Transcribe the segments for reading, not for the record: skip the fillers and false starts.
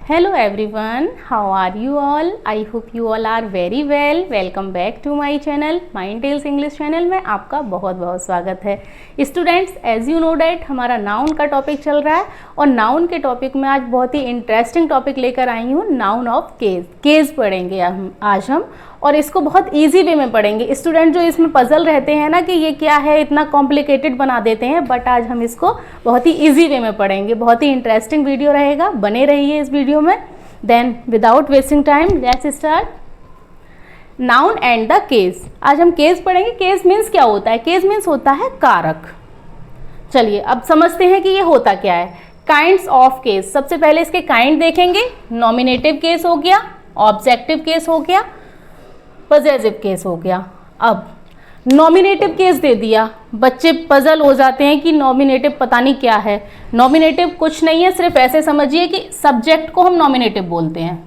Hello everyone, how are you all? I hope you all are very well. Welcome back to my channel, Mind Tales English channel में आपका बहुत बहुत स्वागत है। Students, as you know that हमारा noun का topic चल रहा है और नाउन के टॉपिक में आज बहुत ही इंटरेस्टिंग टॉपिक लेकर आई हूँ, नाउन ऑफ केस। केस पढ़ेंगे आज हम और इसको बहुत इजी वे में पढ़ेंगे। स्टूडेंट जो इसमें पजल रहते हैं ना कि ये क्या है, इतना कॉम्प्लिकेटेड बना देते हैं, बट आज हम इसको बहुत ही इजी वे में पढ़ेंगे। बहुत ही इंटरेस्टिंग वीडियो रहेगा, बने रहिए इस वीडियो में। Then without wasting time let's start noun and the case. आज हम केस पढ़ेंगे। केस मीन्स क्या होता है? केस मीन्स होता है कारक। चलिए अब समझते हैं कि ये होता क्या है। काइंड्स ऑफ केस, सबसे पहले इसके काइंड देखेंगे। नॉमिनेटिव केस हो गया, ऑब्जेक्टिव केस हो गया, पजेसिव केस हो गया। अब नॉमिनेटिव केस दे दिया, बच्चे पजल हो जाते हैं कि नॉमिनेटिव पता नहीं क्या है। नॉमिनेटिव कुछ नहीं है, सिर्फ ऐसे समझिए कि सब्जेक्ट को हम नॉमिनेटिव बोलते हैं,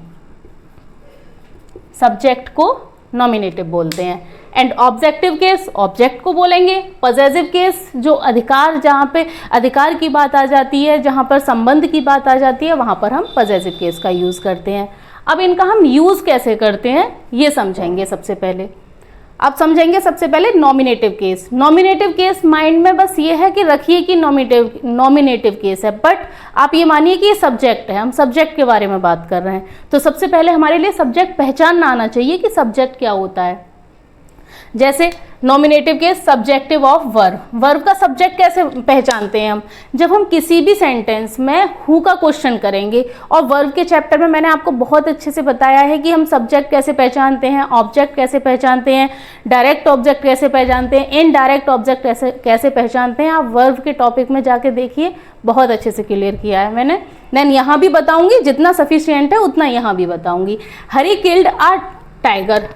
सब्जेक्ट को नॉमिनेटिव बोलते हैं। एंड ऑब्जेक्टिव केस ऑब्जेक्ट को बोलेंगे। पजेसिव केस जो अधिकार, जहाँ पे अधिकार की बात आ जाती है, जहाँ पर संबंध की बात आ जाती है, वहाँ पर हम पजेसिव केस का यूज़ करते हैं। अब इनका हम यूज़ कैसे करते हैं ये समझेंगे सबसे पहले। अब समझेंगे सबसे पहले nominative case. Nominative case mind में बस ये है कि रखिए कि नॉमिनेटिव केस है, बट आप ये मानिए कि ये सब्जेक्ट है, हम सब्जेक्ट के बारे में बात कर रहे हैं। तो सबसे पहले हमारे लिए सब्जेक्ट पहचानना आना चाहिए कि सब्जेक्ट क्या होता है। जैसे nominative case subjective of verb. Verb का सब्जेक्ट कैसे पहचानते हैं हम? जब हम किसी भी सेंटेंस में हु का क्वेश्चन करेंगे, और वर्ब के चैप्टर में मैंने आपको बहुत अच्छे से बताया है कि हम सब्जेक्ट कैसे पहचानते हैं, ऑब्जेक्ट कैसे पहचानते हैं, डायरेक्ट ऑब्जेक्ट कैसे पहचानते हैं, इनडायरेक्ट ऑब्जेक्ट कैसे पहचानते हैं। आप वर्ब के टॉपिक में जाके देखिए, बहुत अच्छे से क्लियर किया है मैंने। देन यहाँ भी बताऊंगी, जितना सफिशियंट है उतना यहाँ भी बताऊंगी। Hari killed a tiger.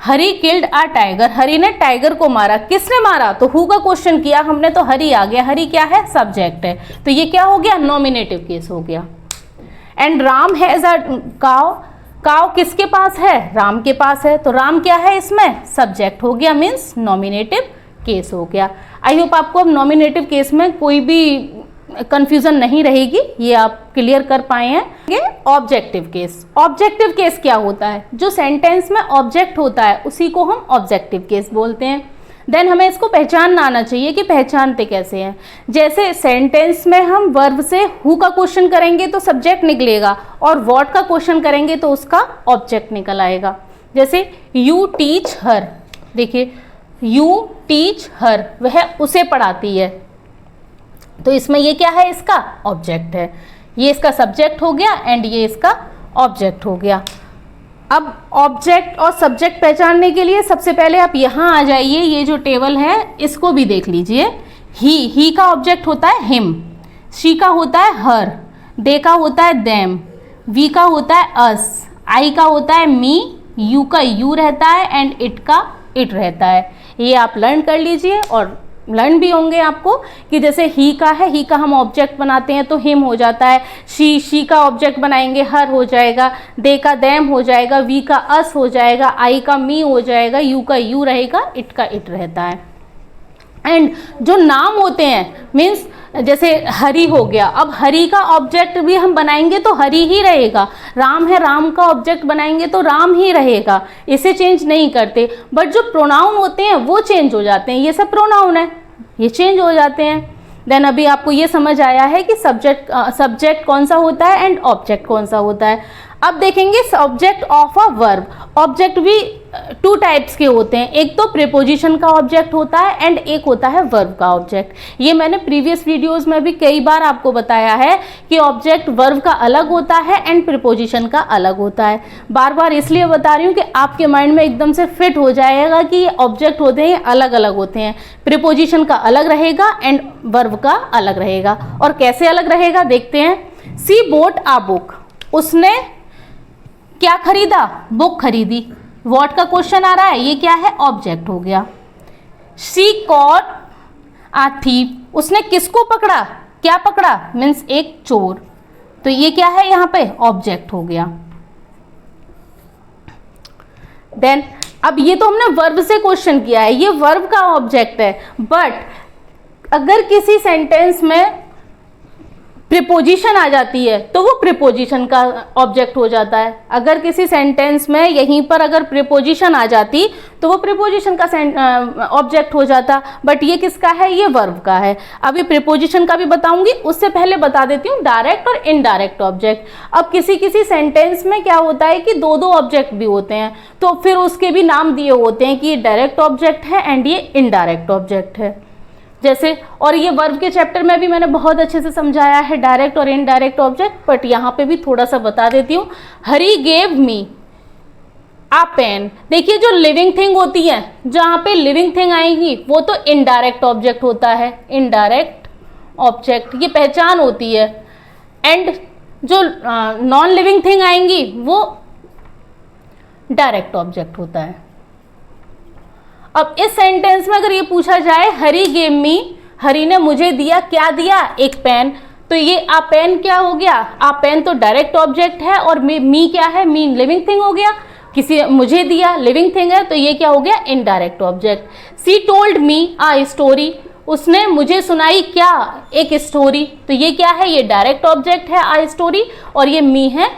Hari killed a tiger, Hari ने टाइगर को मारा। किसने मारा? तो हु का क्वेश्चन किया हमने, तो हरी आ गया। हरी क्या है? सब्जेक्ट है। तो ये क्या हो गया? नॉमिनेटिव केस हो गया। एंड राम हैज अ काव। काव किसके पास है? राम के पास है। तो राम क्या है इसमें? सब्जेक्ट हो गया, मीन्स नॉमिनेटिव केस हो गया। आई होप आपको अब नॉमिनेटिव केस में कोई भी कंफ्यूजन नहीं रहेगी, ये आप क्लियर कर पाए हैं। ये ऑब्जेक्टिव केस। ऑब्जेक्टिव केस क्या होता है? जो सेंटेंस में ऑब्जेक्ट होता है उसी को हम ऑब्जेक्टिव केस बोलते हैं। देन हमें इसको पहचानना आना चाहिए कि पहचानते कैसे हैं। जैसे सेंटेंस में हम वर्ब से हु का क्वेश्चन करेंगे तो सब्जेक्ट निकलेगा, और व्हाट का क्वेश्चन करेंगे तो उसका ऑब्जेक्ट निकल आएगा। जैसे यू टीच हर, देखिए यू टीच हर, वह उसे पढ़ाती है, तो इसमें ये क्या है? इसका ऑब्जेक्ट है। ये इसका सब्जेक्ट हो गया एंड ये इसका ऑब्जेक्ट हो गया। अब ऑब्जेक्ट और सब्जेक्ट पहचानने के लिए सबसे पहले आप यहाँ आ जाइए, ये जो टेबल है इसको भी देख लीजिए। ही का ऑब्जेक्ट होता है हिम, शी का होता है हर, दे का होता है देम, वी का होता है अस, आई का होता है मी, यू का यू रहता है एंड इट का इट रहता है। ये आप लर्न कर लीजिए और लर्न भी होंगे आपको कि जैसे ही का है, ही का हम ऑब्जेक्ट बनाते हैं तो हिम हो जाता है। शी का ऑब्जेक्ट बनाएंगे हर हो जाएगा, दे का देम हो जाएगा, वी का अस हो जाएगा, आई का मी हो जाएगा, यू का यू रहेगा, इट का इट रहता है। एंड जो नाम होते हैं मीन्स जैसे हरी हो गया, अब हरी का ऑब्जेक्ट भी हम बनाएंगे तो हरी ही रहेगा। राम है, राम का ऑब्जेक्ट बनाएंगे तो राम ही रहेगा, इसे चेंज नहीं करते। बट जो प्रोनाउन होते हैं वो चेंज हो जाते हैं। ये सब प्रोनाउन है, ये चेंज हो जाते हैं। देन अभी आपको ये समझ आया है कि सब्जेक्ट कौन सा होता है एंड ऑब्जेक्ट कौन सा होता है। अब देखेंगे subject of a verb. Object भी टू टाइप्स के होते हैं, एक तो प्रीपोजिशन का ऑब्जेक्ट होता है एंड एक होता है वर्ब का ऑब्जेक्ट। ये मैंने प्रीवियस वीडियोस में भी कई बार आपको बताया है कि ऑब्जेक्ट वर्ब का अलग होता है एंड प्रीपोजिशन का अलग होता है। बार बार इसलिए बता रही हूँ कि आपके माइंड में एकदम से फिट हो जाएगा कि ये ऑब्जेक्ट होते हैं, अलग अलग होते हैं। प्रीपोजिशन का अलग रहेगा एंड वर्ब का अलग रहेगा। और कैसे अलग रहेगा देखते हैं। सी बोट आ बुक, उसने क्या खरीदा? बुक खरीदी। व्हाट का क्वेश्चन आ रहा है, ये क्या है? ऑब्जेक्ट हो गया। शी कॉट अ थीफ, उसने किसको पकड़ा? क्या पकड़ा? मीन्स एक चोर, तो ये क्या है? यहाँ पे ऑब्जेक्ट हो गया। देन अब ये तो हमने वर्ब से क्वेश्चन किया है, ये वर्ब का ऑब्जेक्ट है। बट अगर किसी सेंटेंस में प्रीपोजिशन आ जाती है तो वो प्रीपोजिशन का ऑब्जेक्ट हो जाता है। अगर किसी सेंटेंस में यहीं पर अगर प्रीपोजिशन आ जाती तो वो प्रीपोजिशन का ऑब्जेक्ट हो जाता, बट ये किसका है, ये वर्ब का है। अभी प्रीपोजिशन का भी बताऊंगी, उससे पहले बता देती हूँ डायरेक्ट और इनडायरेक्ट ऑब्जेक्ट। अब किसी किसी सेंटेंस में क्या होता है कि दो दो ऑब्जेक्ट भी होते हैं, तो फिर उसके भी नाम दिए होते हैं कि ये डायरेक्ट ऑब्जेक्ट है एंड ये इनडायरेक्ट ऑब्जेक्ट है। जैसे, और ये वर्ब के चैप्टर में भी मैंने बहुत अच्छे से समझाया है डायरेक्ट और इनडायरेक्ट ऑब्जेक्ट, बट यहाँ पे भी थोड़ा सा बता देती हूँ। हरी गेव मी आ पेन। देखिए जो लिविंग थिंग होती है, जहाँ पे लिविंग थिंग आएगी वो तो इनडायरेक्ट ऑब्जेक्ट होता है, इनडायरेक्ट ऑब्जेक्ट, ये पहचान होती है। एंड जो नॉन लिविंग थिंग आएंगी वो डायरेक्ट ऑब्जेक्ट होता है। अब इस सेंटेंस में अगर ये पूछा जाए हरी गेव मी, हरी ने मुझे दिया, क्या दिया, एक पेन, तो ये आ पेन क्या हो गया, आ पेन तो डायरेक्ट ऑब्जेक्ट है और मी क्या है, मी लिविंग थिंग हो गया। किसी मुझे दिया लिविंग थिंग है तो ये क्या हो गया, indirect object. She told me a story, उसने मुझे सुनाई क्या, एक स्टोरी, तो ये क्या है, ये डायरेक्ट ऑब्जेक्ट है आ स्टोरी, और ये मी है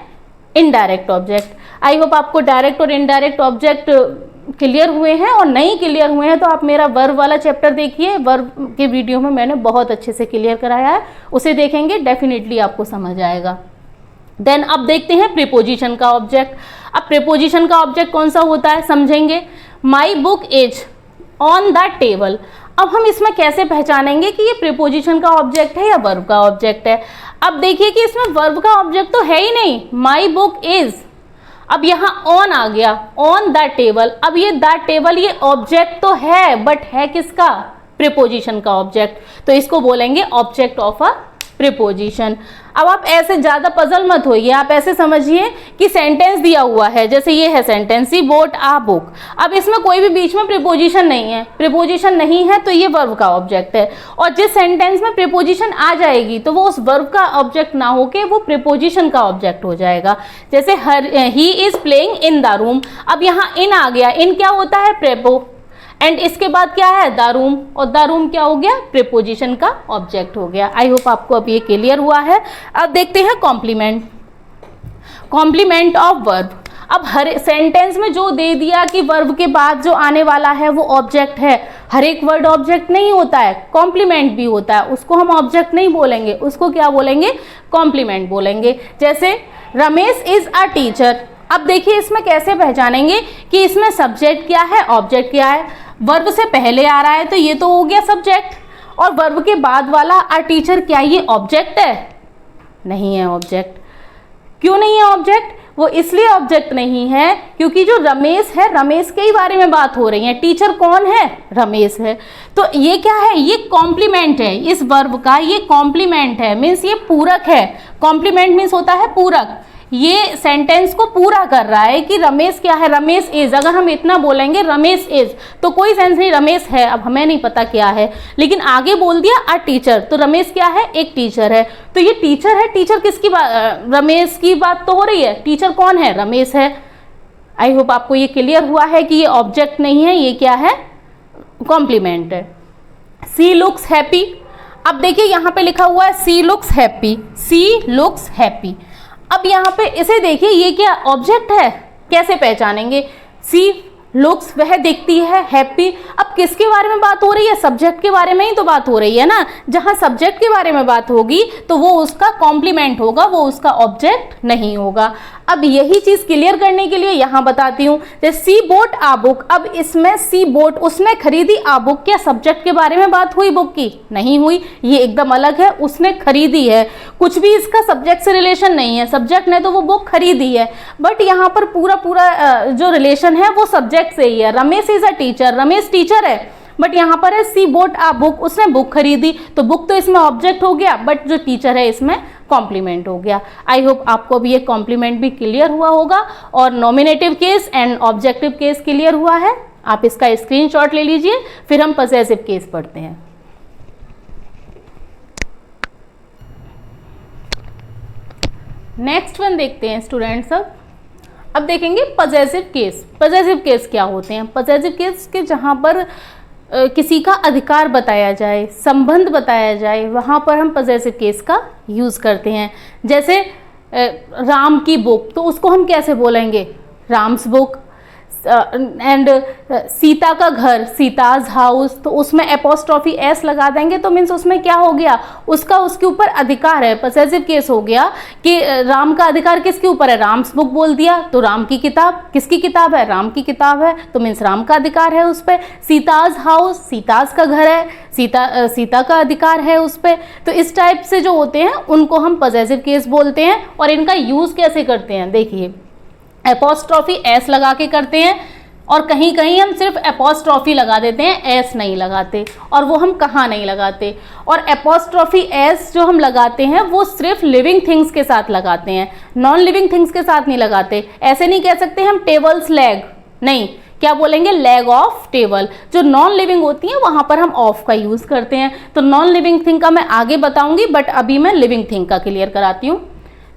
इनडायरेक्ट ऑब्जेक्ट। आई होप आपको डायरेक्ट और इनडायरेक्ट ऑब्जेक्ट क्लियर हुए हैं, और नहीं क्लियर हुए हैं तो आप मेरा वर्ब वाला चैप्टर देखिए, वर्ब के वीडियो में मैंने बहुत अच्छे से क्लियर कराया है, उसे देखेंगे डेफिनेटली आपको समझ आएगा। देन अब देखते हैं प्रीपोजिशन का ऑब्जेक्ट। अब प्रीपोजिशन का ऑब्जेक्ट कौन सा होता है समझेंगे। My book is on the table. अब हम इसमें कैसे पहचानेंगे कि ये प्रीपोजिशन का ऑब्जेक्ट है या वर्ब का ऑब्जेक्ट है। अब देखिए कि इसमें वर्ब का ऑब्जेक्ट तो है ही नहीं, माई बुक इज, अब यहाँ ऑन आ गया, ऑन द टेबल। अब ये द टेबल ये ऑब्जेक्ट तो है, बट है किसका, प्रीपोजिशन का ऑब्जेक्ट, तो इसको बोलेंगे ऑब्जेक्ट ऑफ अ प्रीपोजिशन। अब आप ऐसे ज़्यादा पजल मत होइए, आप ऐसे समझिए कि सेंटेंस दिया हुआ है, जैसे ये है सेंटेंस, सी बोट आ बुक। अब इसमें कोई भी बीच में प्रीपोजिशन नहीं है, प्रीपोजिशन नहीं है तो ये वर्ब का ऑब्जेक्ट है, और जिस सेंटेंस में प्रीपोजिशन आ जाएगी तो वो उस वर्ब का ऑब्जेक्ट ना होके वो प्रीपोजिशन का ऑब्जेक्ट हो जाएगा। जैसे he is playing in the room, अब यहाँ इन आ गया, इन क्या होता है, प्रेपो, एंड इसके बाद क्या है, द रूम, और द रूम क्या हो गया, प्रीपोजिशन का ऑब्जेक्ट हो गया। आई होप आपको अब ये क्लियर हुआ है। अब देखते हैं कॉम्प्लीमेंट, कॉम्प्लीमेंट ऑफ वर्ब। अब हर सेंटेंस में जो दे दिया कि वर्ब के बाद जो आने वाला है वो ऑब्जेक्ट है, हर एक वर्ड ऑब्जेक्ट नहीं होता है, कॉम्प्लीमेंट भी होता है, उसको हम ऑब्जेक्ट नहीं बोलेंगे, उसको क्या बोलेंगे, कॉम्प्लीमेंट बोलेंगे। जैसे रमेश इज अ टीचर। अब देखिए इसमें कैसे पहचानेंगे कि इसमें सब्जेक्ट क्या है, ऑब्जेक्ट क्या है। वर्ब से पहले आ रहा है तो ये तो हो गया सब्जेक्ट, और वर्ब के बाद वाला अ टीचर, क्या ये ऑब्जेक्ट है, नहीं है ऑब्जेक्ट। क्यों नहीं है ऑब्जेक्ट, वो इसलिए ऑब्जेक्ट नहीं है क्योंकि जो रमेश है, रमेश के ही बारे में बात हो रही है, टीचर कौन है, रमेश है, तो ये क्या है, ये कॉम्प्लीमेंट है, इस वर्ब का ये कॉम्प्लीमेंट है, मीन्स ये पूरक है। कॉम्प्लीमेंट मीन्स होता है पूरक, ये सेंटेंस को पूरा कर रहा है कि रमेश क्या है, रमेश इज। अगर हम इतना बोलेंगे रमेश इज तो कोई सेंस नहीं, रमेश है, अब हमें नहीं पता क्या है, लेकिन आगे बोल दिया अ टीचर, तो रमेश क्या है, एक टीचर है, तो ये टीचर है, टीचर किसकी बात, रमेश की बात तो हो रही है, टीचर कौन है, रमेश है। आई होप आपको ये क्लियर हुआ है कि ये ऑब्जेक्ट नहीं है, ये क्या है, कॉम्प्लीमेंट है। सी लुक्स हैप्पी। अब देखिए यहाँ पे लिखा हुआ है सी लुक्स हैप्पी, सी लुक्स हैप्पी। अब यहाँ पे इसे देखिए, ये क्या ऑब्जेक्ट है, कैसे पहचानेंगे, सी लुक्स वह दिखती है, हैप्पी, अब किसके बारे में बात हो रही है, सब्जेक्ट के बारे में ही तो बात हो रही है ना। जहाँ सब्जेक्ट के बारे में बात होगी तो वो उसका कॉम्प्लीमेंट होगा, वो उसका ऑब्जेक्ट नहीं होगा। अब यही चीज क्लियर करने के लिए यहाँ बताती हूँ, जैसे सी बोट आ बुक। अब इसमें सी बोट, उसने खरीदी आ बुक, क्या सब्जेक्ट के बारे में बात हुई बुक की, नहीं हुई, ये एकदम अलग है, उसने खरीदी है, कुछ भी इसका सब्जेक्ट से रिलेशन नहीं है, सब्जेक्ट ने तो वो बुक खरीदी है, बट यहाँ पर पूरा जो रिलेशन है वो सब्जेक्ट से ही है। Ramesh is a teacher, Ramesh teacher है, बट यहाँ पर है सी बोट आ बुक, उसने बुक खरीदी, तो बुक तो इसमें ऑब्जेक्ट हो गया, बट जो टीचर है इसमें कॉम्प्लीमेंट हो गया। आई होप आपको अब ये कॉम्प्लीमेंट भी क्लियर हुआ होगा, और nominative case and objective case clear हुआ है। आप इसका स्क्रीनशॉट ले लीजिए, फिर हम पजेसिव केस पढ़ते हैं। नेक्स्ट वन देखते हैं स्टूडेंट्स। अब देखेंगे पजेसिव केस। पजेसिव केस क्या होते हैं, पजेसिव केस के जहाँ पर किसी का अधिकार बताया जाए, संबंध बताया जाए, वहाँ पर हम पजेसिव केस का यूज़ करते हैं। जैसे राम की बुक, तो उसको हम कैसे बोलेंगे, राम्स बुक। एंड सीता का घर, सीताज हाउस, तो उसमें एपोस्ट्रॉफी एस लगा देंगे तो मीन्स उसमें क्या हो गया, उसका उसके ऊपर अधिकार है, पॉसेसिव केस हो गया कि राम का अधिकार किसके ऊपर है, राम्स बुक बोल दिया तो राम की किताब, किसकी किताब है, राम की किताब है, तो मीन्स राम का अधिकार है उस पर। सीताज हाउस, सीताज का घर है, सीता का अधिकार है उस पर। तो इस टाइप से जो होते हैं उनको हम पॉसेसिव केस बोलते हैं। और इनका यूज़ कैसे करते हैं, देखिए एपोस्ट्रॉफी एस लगा के करते हैं, और कहीं कहीं हम सिर्फ एपोस्ट्रॉफी लगा देते हैं, एस नहीं लगाते। और वो हम कहाँ नहीं लगाते, और एपोस्ट्रॉफी एस जो हम लगाते हैं वो सिर्फ लिविंग थिंग्स के साथ लगाते हैं, नॉन लिविंग थिंग्स के साथ नहीं लगाते। ऐसे नहीं कह सकते हम टेबल्स लेग, नहीं, क्या बोलेंगे, लेग ऑफ टेबल। जो नॉन लिविंग होती हैं वहाँ पर हम ऑफ का यूज़ करते हैं। तो नॉन लिविंग थिंग का मैं आगे बताऊंगी, बट अभी मैं लिविंग थिंग का क्लियर कराती हूँ।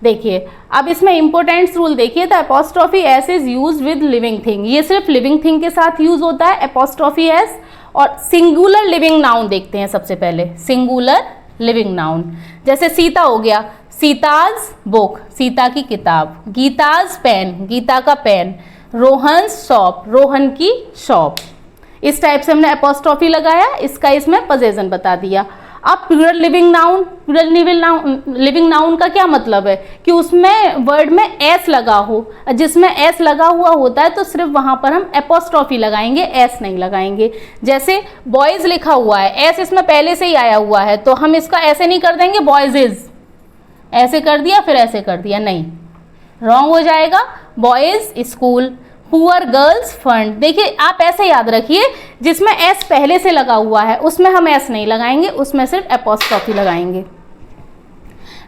देखिए अब इसमें इंपॉर्टेंट रूल देखिए, तो apostrophe S is use with living thing, ये सिर्फ लिविंग थिंग के साथ यूज होता है एपोस्ट्रॉफी एस। और सिंगुलर लिविंग नाउन देखते हैं सबसे पहले, सिंगुलर लिविंग नाउन, जैसे सीता हो गया, सीताज बुक, सीता की किताब, गीताज पेन, गीता का पेन, रोहन शॉप, रोहन की शॉप। इस टाइप से हमने एपोस्ट्रॉफी लगाया, इसका इसमें पोजेशन बता दिया। अब plural living noun, plural living noun का क्या मतलब है कि उसमें वर्ड में एस लगा हो, जिसमें एस लगा हुआ होता है तो सिर्फ वहां पर हम एपोस्ट्रॉफी लगाएंगे, एस नहीं लगाएंगे। जैसे बॉयज लिखा हुआ है, एस इसमें पहले से ही आया हुआ है, तो हम इसका ऐसे नहीं कर देंगे बॉयज इज, ऐसे कर दिया फिर ऐसे कर दिया, नहीं, रॉन्ग हो जाएगा। Boys school, poor girls fund. देखिए आप ऐसे याद रखिए, जिसमें एस पहले से लगा हुआ है उसमें हम एस नहीं लगाएंगे, उसमें सिर्फ एपोस्ट्रॉफी लगाएंगे।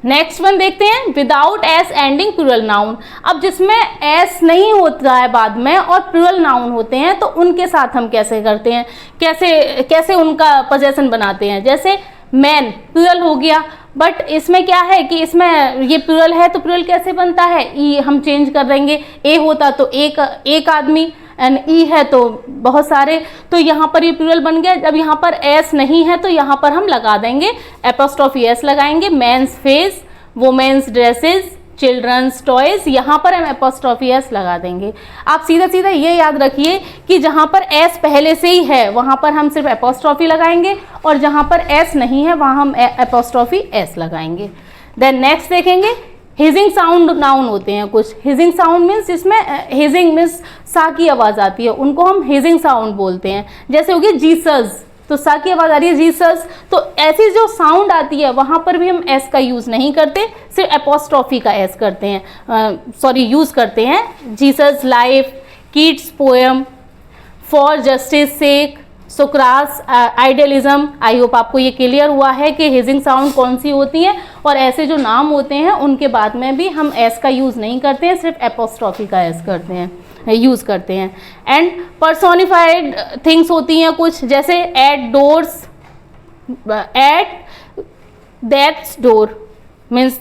नेक्स्ट वन देखते हैं, without S ending plural noun. अब जिसमें एस नहीं होता है बाद में और प्लूरल नाउन होते हैं तो उनके साथ हम कैसे करते हैं, कैसे उनका पोजेशन बनाते हैं। जैसे मैन प्लूरल हो गया, बट इसमें क्या है कि इसमें ये प्लूरल है तो प्लूरल कैसे बनता है, ई हम चेंज कर देंगे, ए होता तो एक आदमी, एंड ई है तो बहुत सारे, तो यहाँ पर ये प्लूरल बन गया। जब यहाँ पर एस नहीं है तो यहाँ पर हम लगा देंगे एपोस्ट्रॉफी एस लगाएंगे, men's face, women's dresses, children's toys, यहाँ पर हम एपोस्ट्रॉफी एस लगा देंगे। आप सीधा सीधा ये याद रखिए कि जहाँ पर एस पहले से ही है वहाँ पर हम सिर्फ एपोस्ट्रॉफी लगाएंगे, और जहाँ पर एस नहीं है वहाँ हम एपोस्ट्रॉफी एस लगाएंगे। देन नेक्स्ट देखेंगे, हिजिंग साउंड नाउन होते हैं कुछ। हिजिंग साउंड मीन्स जिसमें हिजिंग मीन्स सा की आवाज़ आती है, उनको हम हिजिंग साउंड बोलते हैं। जैसे हो गया जीसस, तो सा की आवाज़ आ रही है जीसस, तो ऐसी जो साउंड आती है वहाँ पर भी हम एस का यूज़ नहीं करते, सिर्फ एपोस्ट्रॉफी का एस करते हैं, यूज़ करते हैं। Jesus life, Keats poem, for justice sake, Socrates idealism. I hope आपको ये क्लियर हुआ है कि हिजिंग साउंड कौन सी होती हैं, और ऐसे जो नाम होते हैं उनके बाद में भी हम एस का यूज़ नहीं करते हैं, सिर्फ एपोस्ट्रॉफी का एस करते हैं, यूज़ करते हैं। एंड पर्सोनिफाइड थिंग्स होती हैं कुछ, जैसे at doors, at death's door means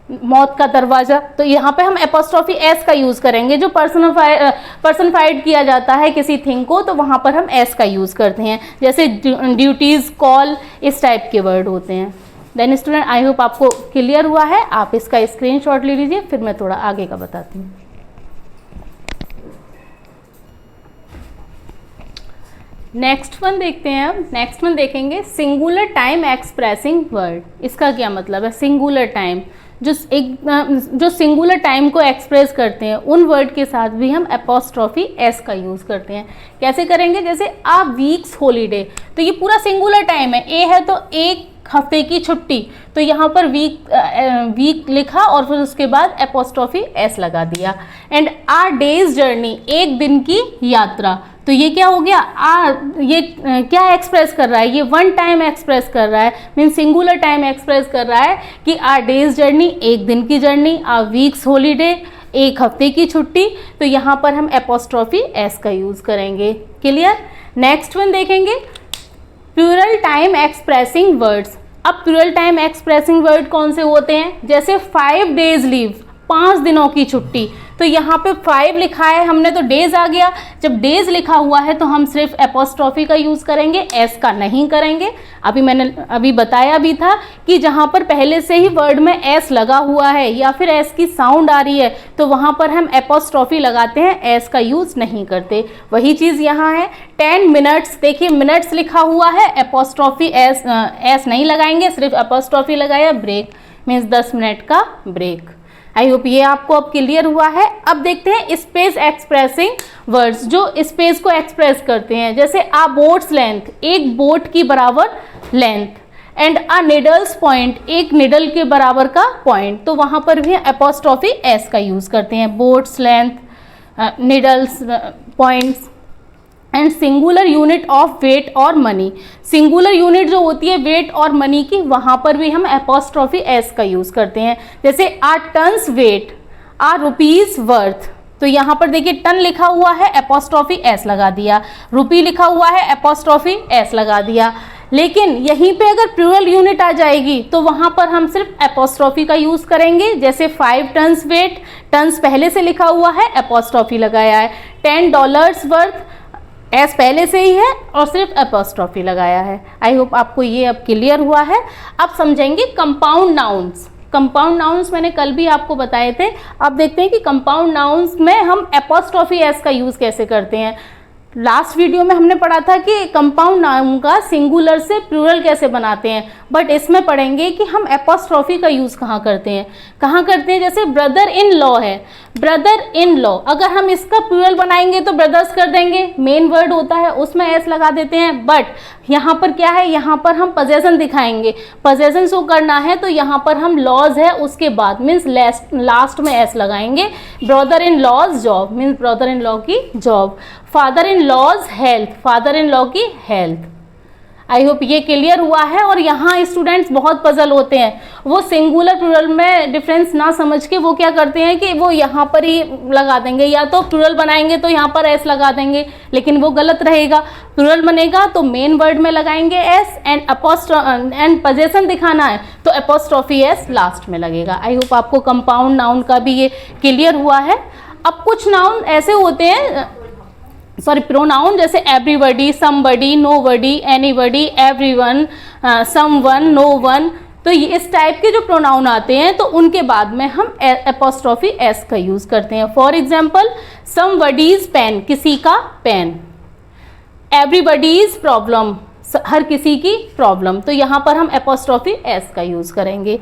मौत का दरवाज़ा, तो यहाँ पे हम एपोस्ट्रॉफी एस का यूज़ करेंगे। जो पर्सनिफाइड किया जाता है किसी थिंग को तो वहाँ पर हम एस का यूज़ करते हैं, जैसे ड्यूटीज़, कॉल, इस टाइप के वर्ड होते हैं। देन स्टूडेंट आई होप आपको क्लियर हुआ है, आप इसका स्क्रीनशॉट ले लीजिए, फिर मैं थोड़ा आगे का बताती हूँ। नेक्स्ट वन देखते हैं, अब नेक्स्ट वन देखेंगे सिंगुलर टाइम एक्सप्रेसिंग वर्ड। इसका क्या मतलब है, सिंगुलर टाइम, जो सिंगुलर टाइम को एक्सप्रेस करते हैं उन वर्ड के साथ भी हम एपोस्ट्रॉफी एस का यूज़ करते हैं। कैसे करेंगे, जैसे आ वीक्स हॉलीडे, तो ये पूरा सिंगुलर टाइम है, ए है तो एक हफ्ते की छुट्टी, तो यहाँ पर वीक लिखा और फिर उसके बाद एपोस्ट्रॉफी एस लगा दिया। एंड आ डेज जर्नी, एक दिन की यात्रा, तो ये क्या हो गया, ये क्या एक्सप्रेस कर रहा है, ये वन टाइम एक्सप्रेस कर रहा है, मीन सिंगुलर टाइम एक्सप्रेस कर रहा है कि आ डेज जर्नी, एक दिन की जर्नी, आ वीक्स हॉलीडे, एक हफ्ते की छुट्टी, तो यहाँ पर हम एपोस्ट्रॉफी एस का यूज़ करेंगे। क्लियर। नेक्स्ट वन देखेंगे, प्लूरल टाइम एक्सप्रेसिंग वर्ड्स। अब प्लूरल टाइम एक्सप्रेसिंग वर्ड कौन से होते हैं, जैसे 5 days लीव, 5 दिनों की छुट्टी, तो यहाँ पे 5 लिखा है हमने तो डेज आ गया। जब डेज लिखा हुआ है तो हम सिर्फ एपोस्ट्रॉफी का यूज़ करेंगे, एस का नहीं करेंगे। मैंने अभी बताया भी था कि जहाँ पर पहले से ही वर्ड में एस लगा हुआ है या फिर एस की साउंड आ रही है तो वहाँ पर हम एपोस्ट्रॉफी लगाते हैं, एस का यूज़ नहीं करते। वही चीज़ यहाँ है। 10 मिनट्स, देखिए मिनट्स लिखा हुआ है, एपोस्ट्रॉफी एस नहीं लगाएंगे, सिर्फ एपोस्ट्रॉफी लगाया। ब्रेक मीन्स 10 मिनट का ब्रेक। आई होप ये आपको अब क्लियर हुआ है। अब देखते हैं स्पेस एक्सप्रेसिंग वर्ड्स, जो स्पेस को एक्सप्रेस करते हैं। जैसे आ बोट्स लेंथ, एक बोट की बराबर length, and a needles point, एक निडल के बराबर का पॉइंट, तो वहाँ पर भी एपोस्ट्रॉफी एस का यूज़ करते हैं। Boat's length, needle's point, and singular unit of weight और मनी, सिंगुलर यूनिट जो होती है वेट और मनी की, वहाँ पर भी हम एपोस्ट्रॉफी एस का यूज़ करते हैं। जैसे आ टन्स वेट, आ रुपीज़ वर्थ, तो यहाँ पर देखिए टन लिखा हुआ है, एपोस्ट्रॉफी एस लगा दिया, रुपी लिखा हुआ है, एपोस्ट्रॉफी एस लगा दिया। लेकिन यहीं पे अगर प्लूरल यूनिट आ जाएगी तो वहाँ पर हम सिर्फ एपोस्ट्रॉफी का यूज़ करेंगे। जैसे 5 टन्स वेट, टन्स पहले से लिखा हुआ है, एपोस्ट्रॉफी लगाया है। $10 वर्थ, एस पहले से ही है और सिर्फ एपोस्ट्रॉफी लगाया है। आई होप आपको ये अब क्लियर हुआ है। अब समझेंगे कंपाउंड नाउन्स। कंपाउंड नाउन्स मैंने कल भी आपको बताए थे। अब देखते हैं कि कंपाउंड नाउन्स में हम एपोस्ट्रॉफी एस का यूज़ कैसे करते हैं। लास्ट वीडियो में हमने पढ़ा था कि कंपाउंड नाउन का सिंगुलर से प्लूरल कैसे बनाते हैं, बट इसमें पढ़ेंगे कि हम एपोस्ट्रॉफी का यूज़ कहाँ करते हैं। जैसे ब्रदर इन लॉ है, ब्रदर इन लॉ, अगर हम इसका प्लूरल बनाएंगे तो ब्रदर्स कर देंगे, मेन वर्ड होता है उसमें एस लगा देते हैं। बट यहाँ पर क्या है, यहाँ पर हम पजेशन दिखाएंगे, पजेशन शो करना है तो यहाँ पर हम लॉज है उसके बाद मीन्स लास्ट में एस लगाएंगे। Brother in law's job means brother in law की job. Father in law's health, father in law की हेल्थ। आई होप ये क्लियर हुआ है। और यहाँ स्टूडेंट्स बहुत पजल होते हैं, वो सिंगुलर प्लूरल में डिफरेंस ना समझ के वो क्या करते हैं कि वो यहाँ पर ही लगा देंगे, या तो प्लूरल बनाएंगे तो यहाँ पर एस लगा देंगे, लेकिन वो गलत रहेगा। प्लूरल बनेगा तो मेन वर्ड में लगाएंगे एस, एंड पजेशन दिखाना है तो एपोस्ट्रॉफी एस लास्ट में लगेगा। आई होप आपको कंपाउंड नाउन का भी ये क्लियर हुआ है। अब कुछ नाउन ऐसे होते हैं, प्रोनाउन, जैसे everybody, somebody, nobody, anybody, everyone, someone, known, तो ये इस टाइप के जो प्रोनाउन आते हैं तो उनके बाद में हम एपोस्ट्रॉफी एस का यूज़ करते हैं। फॉर एग्जाम्पल समबडीज पेन, किसी का पेन। एवरीबडीज प्रॉब्लम, हर किसी की प्रॉब्लम, तो यहाँ पर हम एपोस्ट्रॉफी एस का यूज़ करेंगे।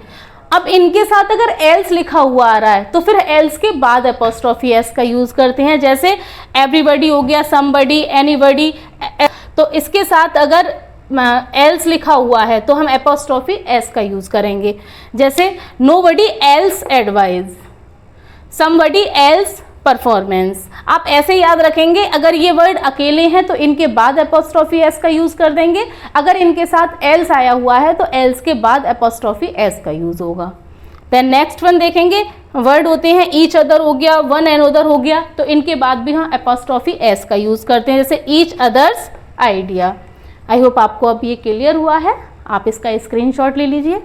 अब इनके साथ अगर एल्स लिखा हुआ आ रहा है तो फिर एल्स के बाद एपोस्ट्रॉफी एस का यूज़ करते हैं। जैसे एवरीबडी हो गया, समबडी, एनीबडी, तो इसके साथ अगर एल्स लिखा हुआ है तो हम एपोस्ट्रॉफी एस का यूज़ करेंगे। जैसे nobody else advise, somebody else performance. आप ऐसे याद रखेंगे, अगर ये वर्ड अकेले हैं तो इनके बाद एपोस्ट्रॉफी एस का यूज़ कर देंगे, अगर इनके साथ एल्स आया हुआ है तो एल्स के बाद एपोस्ट्रॉफी एस का यूज़ होगा। देन नेक्स्ट वन देखेंगे, वर्ड होते हैं ईच अदर हो गया, वन एंड अदर हो गया, तो इनके बाद भी हम एपोस्ट्रॉफी एस का यूज़ करते हैं। जैसे ईच अदर्स आइडिया। आई होप आपको अब ये क्लियर हुआ है। आप इसका स्क्रीनशॉट ले लीजिए।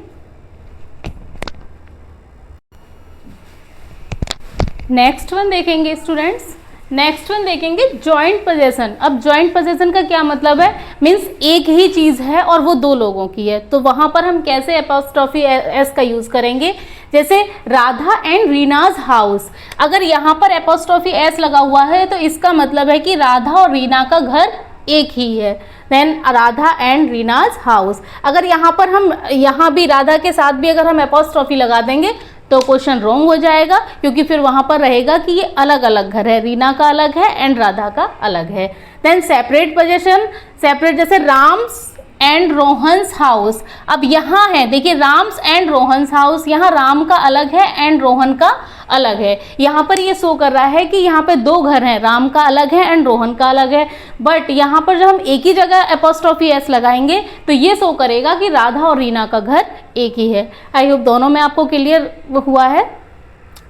नेक्स्ट वन देखेंगे स्टूडेंट्स, नेक्स्ट वन देखेंगे जॉइंट पोजेशन। अब जॉइंट पोजेशन का क्या मतलब है, मीन्स एक ही चीज़ है और वो दो लोगों की है, तो वहाँ पर हम कैसे एपोस्ट्रॉफी एस का यूज़ करेंगे। जैसे राधा एंड रीनाज हाउस, अगर यहाँ पर एपोस्ट्रॉफी एस लगा हुआ है तो इसका मतलब है कि राधा और रीना का घर एक ही है। देन राधा एंड रीनाज हाउस, अगर यहाँ पर हम यहाँ भी राधा के साथ भी अगर हम एपोस्ट्रॉफी लगा देंगे तो क्वेश्चन रॉन्ग हो जाएगा, क्योंकि फिर वहाँ पर रहेगा कि ये अलग अलग घर है, रीना का अलग है एंड राधा का अलग है। देन सेपरेट पोजीशन, सेपरेट, जैसे राम्स एंड रोहन्स हाउस। अब यहाँ है देखिए राम्स एंड रोहन्स हाउस, यहाँ राम का अलग है एंड रोहन का अलग है। यहाँ पर ये शो कर रहा है कि यहाँ पे दो घर हैं, राम का अलग है एंड रोहन का अलग है, बट यहाँ पर जब हम एक ही जगह एपोस्ट्रॉफी एस लगाएंगे तो ये शो करेगा कि राधा और रीना का घर एक ही है। आई होप दोनों में आपको क्लियर हुआ है।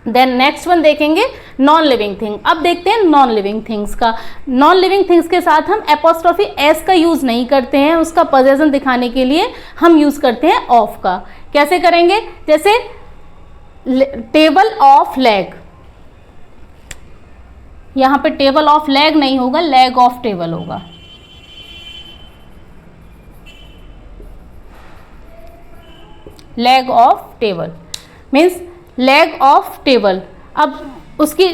देन नेक्स्ट वन देखेंगे नॉन लिविंग थिंग। अब देखते हैं नॉन लिविंग थिंग्स का। नॉन लिविंग थिंग्स के साथ हम एपोस्ट्रॉफी एस का यूज़ नहीं करते हैं, उसका पोजीशन दिखाने के लिए हम यूज़ करते हैं ऑफ का। कैसे करेंगे, जैसे टेबल ऑफ लेग, यहाँ पे टेबल ऑफ लैग नहीं होगा, लैग ऑफ टेबल होगा। Lag of table means lag of table. अब उसकी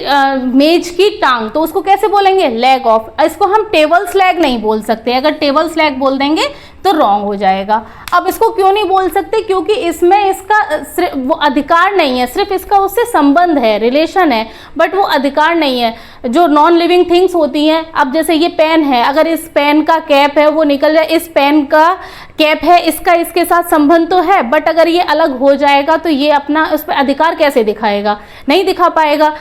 मेज की टांग, तो उसको कैसे बोलेंगे? Lag of. इसको हम टेबल्स लैग नहीं बोल सकते, अगर टेबल्स लैग बोल देंगे तो रॉन्ग हो जाएगा। अब इसको क्यों नहीं बोल सकते? क्योंकि इसमें इसका सिर्फ वो अधिकार नहीं है, सिर्फ इसका उससे संबंध है, रिलेशन है, बट वो अधिकार नहीं है। जो नॉन लिविंग थिंग्स होती हैं, अब जैसे ये पेन है, अगर इस पेन का कैप है वो निकल जाए, इस पेन का कैप है, इसका इसके साथ संबंध तो है, बट अगर ये अलग हो जाएगा तो ये अपना उस पर अधिकार कैसे दिखाएगा? नहीं दिखा पाएगा।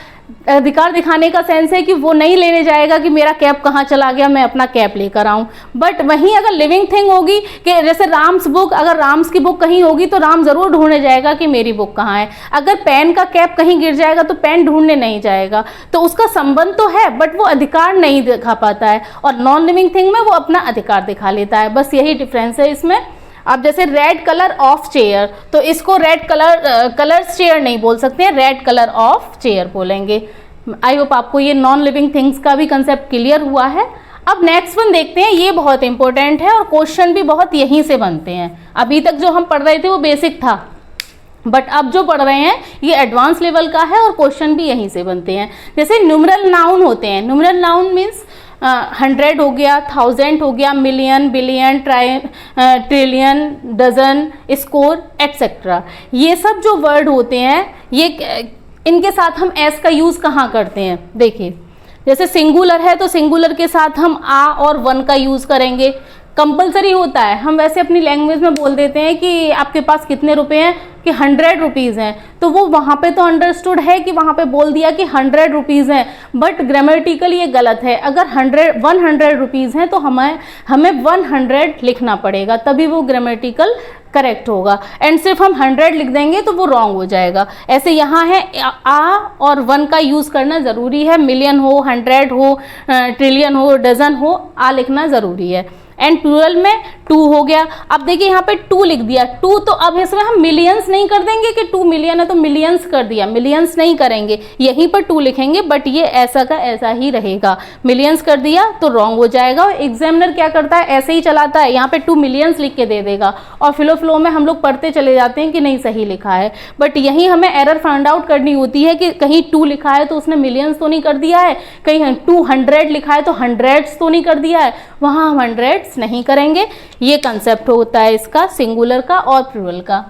अधिकार दिखाने का सेंस है कि वो नहीं लेने जाएगा कि मेरा कैप कहाँ चला गया, मैं अपना कैप लेकर आऊँ। बट वहीं अगर लिविंग थिंग होगी कि जैसे राम्स बुक, अगर राम्स की बुक कहीं होगी तो राम ज़रूर ढूंढने जाएगा कि मेरी बुक कहाँ है। अगर पेन का कैप कहीं गिर जाएगा तो पेन ढूंढने नहीं जाएगा। तो उसका संबंध तो है बट वो अधिकार नहीं दिखा पाता है, और नॉन लिविंग थिंग में वो अपना अधिकार दिखा लेता है। बस यही डिफरेंस है इसमें। अब जैसे रेड कलर ऑफ चेयर, तो इसको रेड कलर्स चेयर नहीं बोल सकते हैं, रेड कलर ऑफ चेयर बोलेंगे। आई होप आपको ये नॉन लिविंग थिंग्स का भी कंसेप्ट क्लियर हुआ है। अब नेक्स्ट वन देखते हैं, ये बहुत इंपॉर्टेंट है और क्वेश्चन भी बहुत यहीं से बनते हैं। अभी तक जो हम पढ़ रहे थे वो बेसिक था, बट अब जो पढ़ रहे हैं ये एडवांस लेवल का है और क्वेश्चन भी यहीं से बनते हैं। जैसे न्यूमरल नाउन होते हैं, न्यूमरल नाउन मीन्स 100 हो गया, 1000 हो गया, million, billion, trillion, dozen, score etcetera. ये सब जो वर्ड होते हैं, ये इनके साथ हम एस का यूज़ कहाँ करते हैं? देखिए, जैसे सिंगुलर है तो सिंगुलर के साथ हम आ और वन का यूज़ करेंगे, कंपलसरी होता है। हम वैसे अपनी लैंग्वेज में बोल देते हैं कि आपके पास कितने रुपए हैं, कि 100 रुपीज़ हैं, तो वो वहाँ पे तो अंडरस्टूड है कि वहाँ पे बोल दिया कि 100 रुपीज़ हैं, बट ग्रामेटिकली ये गलत है। अगर 100 रुपीज़ हैं तो हमें 100 लिखना पड़ेगा, तभी वो ग्रामेटिकल करेक्ट होगा। एंड सिर्फ हम 100 लिख देंगे तो वो रॉन्ग हो जाएगा। ऐसे यहाँ है आ और वन का यूज़ करना ज़रूरी है। मिलियन हो, 100 हो, ट्रिलियन हो, डजन हो, आ लिखना ज़रूरी है। एंड प्लूरल में 2 हो गया। अब देखिए यहाँ पे 2 लिख दिया, 2, तो अब इसमें हम मिलियंस नहीं कर देंगे कि 2 मिलियन है तो मिलियंस कर दिया, मिलियंस नहीं करेंगे, यहीं पर 2 लिखेंगे, बट ये ऐसा का ऐसा ही रहेगा। मिलियंस कर दिया तो रॉन्ग हो जाएगा। एग्जामिनर क्या करता है, ऐसे ही चलाता है, यहाँ पे 2 मिलियंस लिख के दे देगा, और फ्लो में हम लोग पढ़ते चले जाते हैं कि नहीं सही लिखा है। बट यहीं हमें एरर फाइंड आउट करनी होती है कि कहीं 2 लिखा है तो उसने मिलियंस तो नहीं कर दिया है, कहीं 200 लिखा है तो हंड्रेड्स तो नहीं कर दिया है, वहाँ हम हंड्रेड्स नहीं करेंगे। ये कंसेप्ट होता है इसका सिंगुलर का और प्लूरल का।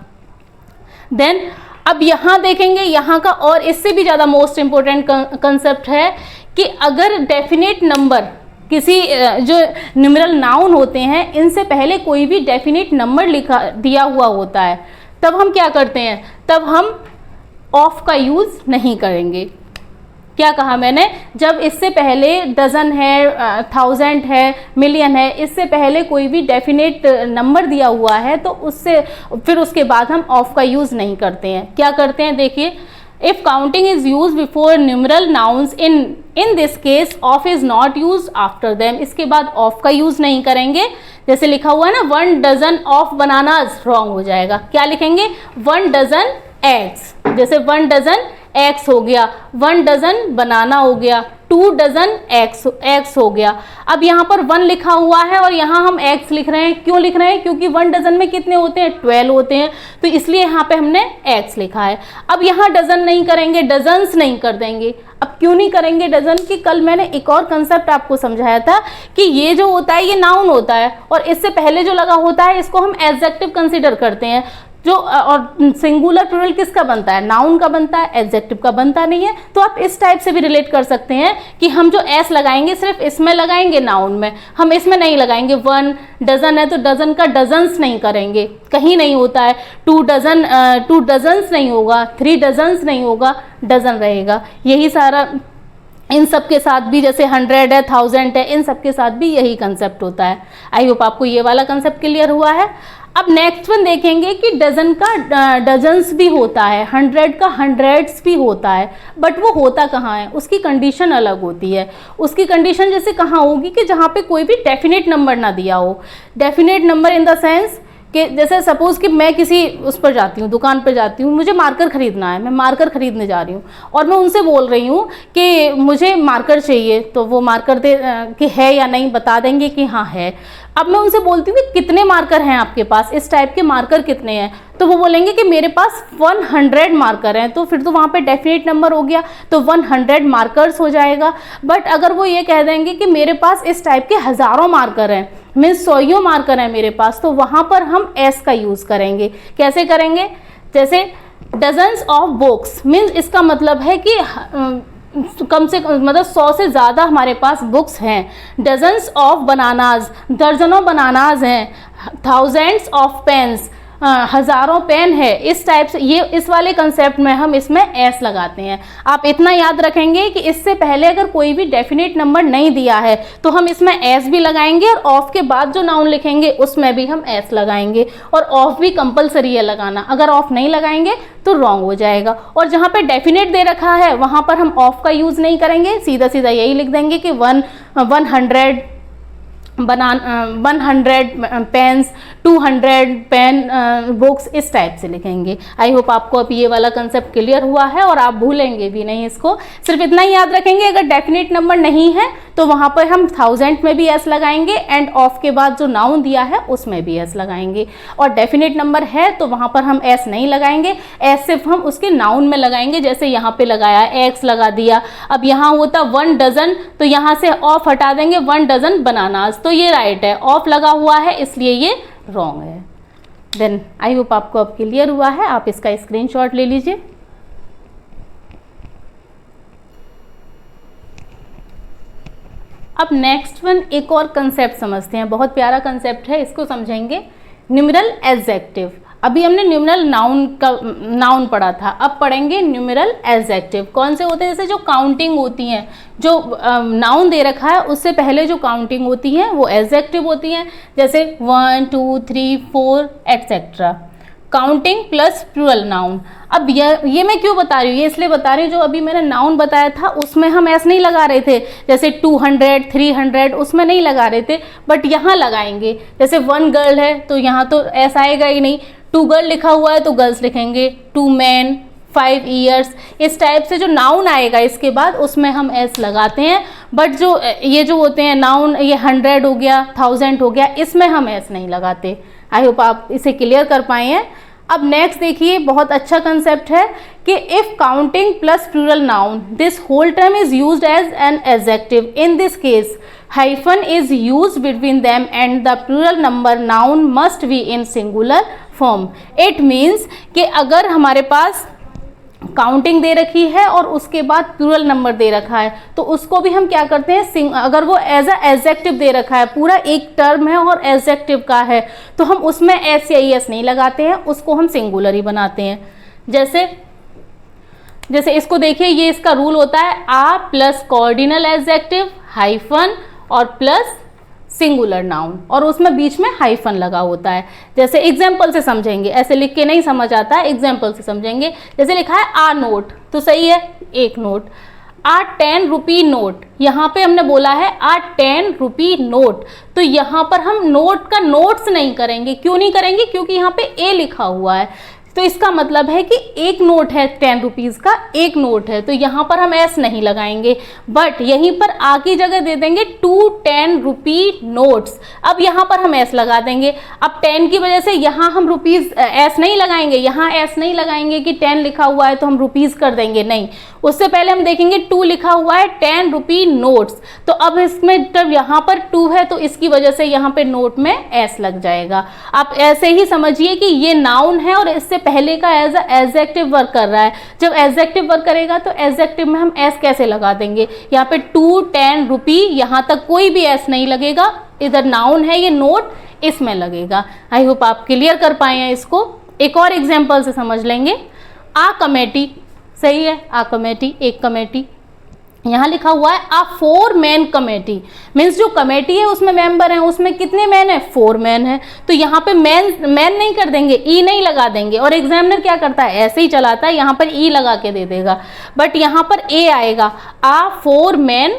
देन अब यहाँ देखेंगे, यहाँ का और इससे भी ज़्यादा मोस्ट इंपॉर्टेंट कंसेप्ट है कि अगर डेफिनेट नंबर, किसी जो न्यूमेरल नाउन होते हैं इनसे पहले कोई भी डेफिनेट नंबर लिखा दिया हुआ होता है, तब हम क्या करते हैं, तब हम ऑफ का यूज़ नहीं करेंगे। क्या कहा मैंने, जब इससे पहले डजन है, 1000 है, मिलियन है, इससे पहले कोई भी डेफिनेट नंबर दिया हुआ है तो उससे फिर उसके बाद हम ऑफ का यूज़ नहीं करते हैं। क्या करते हैं, देखिए, if counting is use before numeral nouns in this case of is not use after them, इसके बाद ऑफ का यूज़ नहीं करेंगे। जैसे लिखा हुआ है ना 1 डजन ऑफ बनानास, रॉन्ग हो जाएगा। क्या लिखेंगे, 1 डजन एग्स, जैसे 1 डजन एग्स हो गया, 1 डजन बनाना हो गया, 2 डजन एग्स हो गया। अब यहाँ पर 1 लिखा हुआ है और यहाँ हम एग्स लिख रहे हैं, क्यों लिख रहे हैं, क्योंकि 1 डजन में कितने होते हैं, 12 होते हैं, तो इसलिए यहाँ पे हमने एग्स लिखा है। अब यहाँ डजन नहीं करेंगे, डजन्स नहीं कर देंगे। अब क्यों नहीं करेंगे डजन की, कल मैंने एक और कंसेप्ट आपको समझाया था कि ये जो होता है ये नाउन होता है और इससे पहले जो लगा होता है इसको हम एडजेक्टिव कंसिडर करते हैं। जो और सिंगुलर प्लूरल किसका बनता है, नाउन का बनता है, एडजेक्टिव का बनता नहीं है। तो आप इस टाइप से भी रिलेट कर सकते हैं कि हम जो एस लगाएंगे सिर्फ इसमें लगाएंगे, नाउन में, हम इसमें नहीं लगाएंगे। 1 डजन है तो डजन का डजन्स नहीं करेंगे, कहीं नहीं होता है। 2 डजन्स नहीं होगा, 3 डजन्स नहीं होगा, डजन रहेगा। यही सारा इन सब के साथ भी, जैसे 100 है, 1000 है, इन सब के साथ भी यही कंसेप्ट होता है। आई होप आपको ये वाला कंसेप्ट क्लियर हुआ है। अब नेक्स्ट वन देखेंगे कि डजन का डजन्स भी होता है, 100 का हंड्रेड्स भी होता है, बट वो होता कहाँ है, उसकी कंडीशन अलग होती है। उसकी कंडीशन जैसे कहाँ होगी कि जहाँ पे कोई भी डेफिनेट नंबर ना दिया हो। Definite number in the sense कि जैसे सपोज कि मैं किसी उस पर जाती हूँ, दुकान पर जाती हूँ, मुझे मार्कर खरीदना है, मैं मार्कर खरीदने जा रही हूँ और मैं उनसे बोल रही हूँ कि मुझे मार्कर चाहिए, तो वो मार्कर दे कि है या नहीं बता देंगे कि हाँ है। अब मैं उनसे बोलती हूँ कि कितने मार्कर हैं आपके पास, इस टाइप के मार्कर कितने हैं, तो वो बोलेंगे कि मेरे पास 100 मार्कर हैं, तो फिर तो वहाँ पे डेफिनेट नंबर हो गया, तो 100 मार्कर्स हो जाएगा। बट अगर वो ये कह देंगे कि मेरे पास इस टाइप के हज़ारों मार्कर हैं, मीन्स 100 मार्कर हैं मेरे पास, तो वहाँ पर हम एस का यूज़ करेंगे। कैसे करेंगे? जैसे डजन्स ऑफ बुक्स, मीन्स इसका मतलब है कि कम से कम मतलब 100 से ज़्यादा हमारे पास बुक्स हैं। डजन्स ऑफ बनानाज, दर्जनों बनानाज हैं। थाउजेंड्स ऑफ पेन्स, हज़ारों पेन है। इस टाइप से ये इस वाले कंसेप्ट में हम इसमें एस लगाते हैं। आप इतना याद रखेंगे कि इससे पहले अगर कोई भी डेफिनेट नंबर नहीं दिया है तो हम इसमें एस भी लगाएंगे और ऑफ के बाद जो नाउन लिखेंगे उसमें भी हम एस लगाएंगे, और ऑफ भी कंपलसरी है लगाना। अगर ऑफ नहीं लगाएंगे तो रॉन्ग हो जाएगा। और जहाँ पे डेफिनेट दे रखा है वहाँ पर हम ऑफ का यूज़ नहीं करेंगे, सीधा सीधा यही लिख देंगे कि 100 पेन्स, 200 पेन बुक्स, इस टाइप से लिखेंगे। आई होप आपको अब ये वाला कंसेप्ट क्लियर हुआ है और आप भूलेंगे भी नहीं इसको। सिर्फ इतना ही याद रखेंगे, अगर डेफिनेट नंबर नहीं है तो वहाँ पर हम 1000 में भी एस लगाएंगे एंड ऑफ के बाद जो नाउन दिया है उसमें भी एस लगाएंगे। और डेफिनेट नंबर है तो वहाँ पर हम एस नहीं लगाएंगे, एस सिर्फ हम उसके नाउन में लगाएंगे। जैसे यहाँ पे लगाया, एक्स लगा दिया। अब यहाँ होता 1 डजन, तो यहाँ से ऑफ हटा देंगे, 1 डजन बनानास, तो ये राइट है। ऑफ लगा हुआ है इसलिए ये रॉन्ग है। देन आई होप आपको अब क्लियर हुआ है। आप इसका स्क्रीनशॉट ले लीजिए। अब नेक्स्ट वन एक और कंसेप्ट समझते हैं, बहुत प्यारा कंसेप्ट है, इसको समझेंगे। Numeral adjective. अभी हमने न्यूमेरल नाउन पढ़ा था, अब पढ़ेंगे न्यूमेरल एडजेक्टिव। कौन से होते हैं? जैसे जो काउंटिंग होती हैं, जो नाउन दे रखा है उससे पहले जो काउंटिंग होती है वो एडजेक्टिव होती हैं। जैसे 1 2 3 4 etcetera, counting plus plural noun. अब ये मैं क्यों बता रही हूँ? ये इसलिए बता रही हूँ, जो अभी मैंने नाउन बताया था उसमें हम एस नहीं लगा रहे थे। जैसे 200 300 उसमें नहीं लगा रहे थे, बट यहाँ लगाएंगे। जैसे 1 गर्ल है तो यहाँ तो एस आएगा ही नहीं। 2 गर्ल लिखा हुआ है तो गर्ल्स लिखेंगे। 2 मैन, 5 ईयर्स, इस टाइप से जो नाउन आएगा इसके बाद उसमें हम एस लगाते हैं। बट जो ये जो होते हैं नाउन, ये 100 हो गया, 1000 हो गया, इसमें हम एस नहीं लगाते। आई होप आप इसे क्लियर कर पाए हैं। अब नेक्स्ट देखिए, बहुत अच्छा कंसेप्ट है कि if counting plus plural noun, this whole term is used as an adjective. In this case hyphen is used between them and the plural number noun must be in singular form. It means कि अगर हमारे पास counting दे रखी है और उसके बाद plural number दे रखा है तो उसको भी हम क्या करते हैं, अगर वो एज अ एडजेक्टिव दे रखा है, पूरा एक टर्म है और एडजेक्टिव का है, तो हम उसमें एस या एस नहीं लगाते हैं, उसको हम सिंगुलर ही बनाते हैं। जैसे इसको देखिए, ये इसका रूल होता है आ प्लस कोऑर्डिनल एडजेक्टिव हाइफन और प्लस सिंगुलर नाउन, और उसमें बीच में हाइफन लगा होता है। जैसे एग्जाम्पल से समझेंगे, ऐसे लिख के नहीं समझ आता है, एग्जाम्पल से समझेंगे। जैसे लिखा है आ नोट, तो सही है, एक नोट। आ 10 रुपी नोट, यहाँ पे हमने बोला है आ 10 रुपी नोट, तो यहाँ पर हम नोट का नोट्स नहीं करेंगे। क्यों नहीं करेंगे? क्योंकि यहाँ पे ए लिखा हुआ है, तो इसका मतलब है कि एक नोट है 10 रुपीज़ का, एक नोट है, तो यहाँ पर हम एस नहीं लगाएंगे। बट यहीं पर आ की जगह दे देंगे 2 10 रुपी नोट्स। अब यहाँ पर हम एस लगा देंगे। अब 10 की वजह से यहाँ हम रुपीज़ एस नहीं लगाएंगे, यहाँ एस नहीं लगाएंगे कि 10 लिखा हुआ है तो हम रुपीज़ कर देंगे, नहीं। उससे पहले हम देखेंगे 2 लिखा हुआ है, 10 रुपी नोट्स, तो अब इसमें जब यहाँ पर 2 है तो इसकी वजह से यहाँ पे नोट में एस लग जाएगा। आप ऐसे ही समझिए कि ये नाउन है और इससे पहले का एज अ एडजेक्टिव वर्क कर रहा है। जब एडजेक्टिव वर्क करेगा तो एडजेक्टिव में हम एस कैसे लगा देंगे? यहाँ पे 2 10 रुपी, यहाँ तक कोई भी एस नहीं लगेगा, इधर नाउन है ये नोट, इसमें लगेगा। आई होप आप क्लियर कर पाए हैं इसको। एक और एग्जाम्पल से समझ लेंगे। आ कमेटी, सही है, आ कमेटी, एक कमेटी। यहाँ लिखा हुआ है आ 4 मैन कमेटी, मीन्स जो कमेटी है उसमें मेंबर हैं, उसमें कितने मैन है? 4 मैन है, तो यहाँ पे मैन नहीं कर देंगे, ई नहीं लगा देंगे। और एग्जामिनर क्या करता है? ऐसे ही चलाता है, यहाँ पर ई लगा के दे देगा, बट यहाँ पर ए आएगा। आ 4 मैन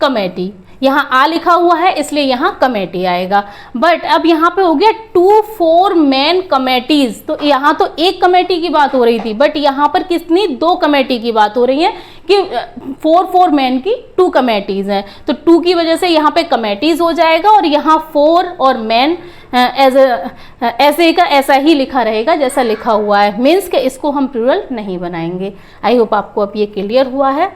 कमेटी। यहाँ आ लिखा हुआ है इसलिए यहाँ कमेटी आएगा। बट अब यहाँ पे हो गया 2-4 मैन कमेटीज, तो यहाँ तो एक कमेटी की बात हो रही थी, बट यहाँ पर कितनी 2 कमेटी की बात हो रही है कि 4 मैन की 2 कमेटीज हैं। तो 2 की वजह से यहाँ पे कमेटीज हो जाएगा और यहाँ 4 और मैन ऐसे का ऐसा ही लिखा रहेगा जैसा लिखा हुआ है, मीन्स कि इसको हम प्लूरल नहीं बनाएंगे। आई होप आपको अब ये क्लियर हुआ है।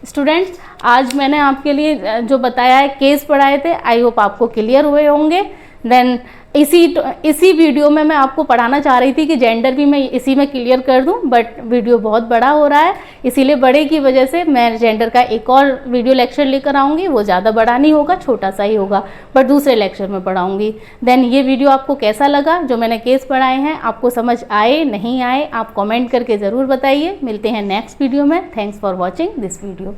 स्टूडेंट्स, आज मैंने आपके लिए जो बताया है, केस पढ़ाए थे, आई होप आपको क्लियर हुए होंगे। देन इसी वीडियो में मैं आपको पढ़ाना चाह रही थी कि जेंडर भी मैं इसी में क्लियर कर दूं, बट वीडियो बहुत बड़ा हो रहा है, इसीलिए बड़े की वजह से मैं जेंडर का एक और वीडियो लेक्चर लेकर आऊँगी। वो ज़्यादा बड़ा नहीं होगा, छोटा सा ही होगा, बट दूसरे लेक्चर में पढ़ाऊँगी। देन ये वीडियो आपको कैसा लगा, जो मैंने केस पढ़ाए हैं आपको समझ आए नहीं आए, आप कॉमेंट करके ज़रूर बताइए। मिलते हैं नेक्स्ट वीडियो में। Thanks for watching this video.